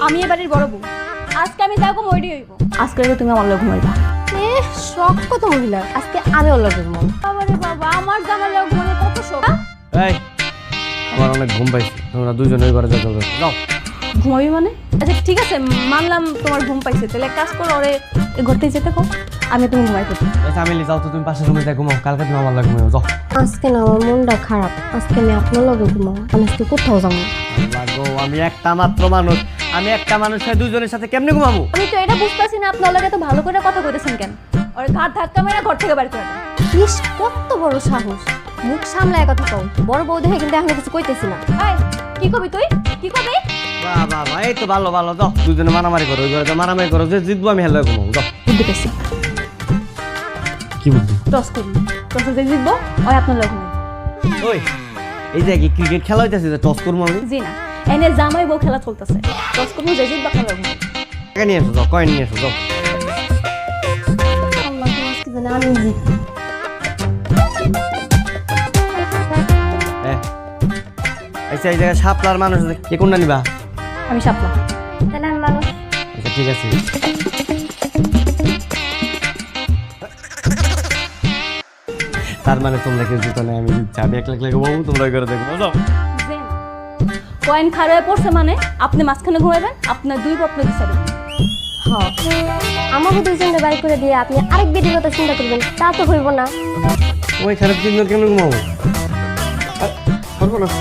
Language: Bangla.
আমি এ বাড়ির বড় বউ। আজকে আমি যাবো মরি হইব। আজকে তুমি আমার লগে ঘুমাইবা। শখ কত মহিলা, আজকে আমি ওর লগে ঘুমাবো। বাবারে বাবা, আমার জামাই লগে ঘুমালে কত শখ। এই আমার অনেক ঘুম পাইছে, তোমরা দুইজন ওই ঘরে যাও। যাও ঘুমাবি মানে? আচ্ছা ঠিক আছে, মানলাম তোমার ঘুম পাইছে, তাহলে এক কাজ করো, ওরে ঘরতে যেতে কো, আমি তুমি ঘুমাই পড়ি। ফ্যামিলি যাও তো, তুমি পাশের রুমে যাই ঘুমাও, কালকে তুমি আমার লাগে ঘুমাও। যাও। আজকে না আমার মনটা খারাপ, আজকে আমি আপনার লগে ঘুমাবো। আমি আজকে কোথাও যাবো না। লাগো, আমি একটা মাত্র মানুষ, আমি একটা মানুষের দুইজনের সাথে কেমনে ঘুমাবো? আমি তো এটা বুঝতেছি না, আপনার লগে তো ভালো করে কথা কইতেছেন কেন? ওরে ঘাট ধাক্কা মেরে ঘর থেকে বের করে দেন। ইস, কত বড় সাহস! মুখ সামলায় কথা কও। বড় বউ দেখে কিন্তু এখন কিছু কইতেছি না। এই কি কবি তুই? কি কবি? বাহ বাহ বাহ, এই তো ভালো ভালো। যাও দুজনে মারামারি করো, ওই ঘরে যাও মারামারি করো, যে জিতবো আমি হেলে ঘুমাবো। যাও। বুদ্ধি পেয়েছি, কি বুদ্ধি? টস করবি, টসে যে জিতবো ওই আপনার লগে ঘুমাই। ওই এই যে কি ক্রিকেট খেলা হইতাছে, যে টস করবো আমি? জি না, এনে জামাই বউ খেলা চলতেছে, টস করবো, যে জিতবো আপনার লগে ঘুমাই। টাকা নিয়ে এসো, যাও কয়েন নিয়ে এসো। যাও। আল্লাহ, আজকে জানি আমি জিতবো। আচ্ছা এই জায়গায় শাপলার মানুষ আছে, কে কোনটা নিবা? আমি সাপলা। তাহলে আমি মানুষ। আচ্ছা ঠিক আছে। তার মানে তোমরা কেউ জিতো না, আমি জিতছি। আমি এক লাখ লেগে ঘুমাবো, তোমরা ওই ঘরে দেখবো। যাও। জি না, কয়েন খারাপ পড়ছে মানে আপনি মাঝখানে ঘুমাবেন, আপনার দুই পক্ষ দিচ্ছেন। হ্যাঁ, আমাকে দুইজনকে বাড়ি করে দিয়ে আপনি আরেক বেদির কথা চিন্তা করবেন, তা তো হইব না। ওই খারাপ দিন কেমন ঘুমাবো? সর্বনাশ।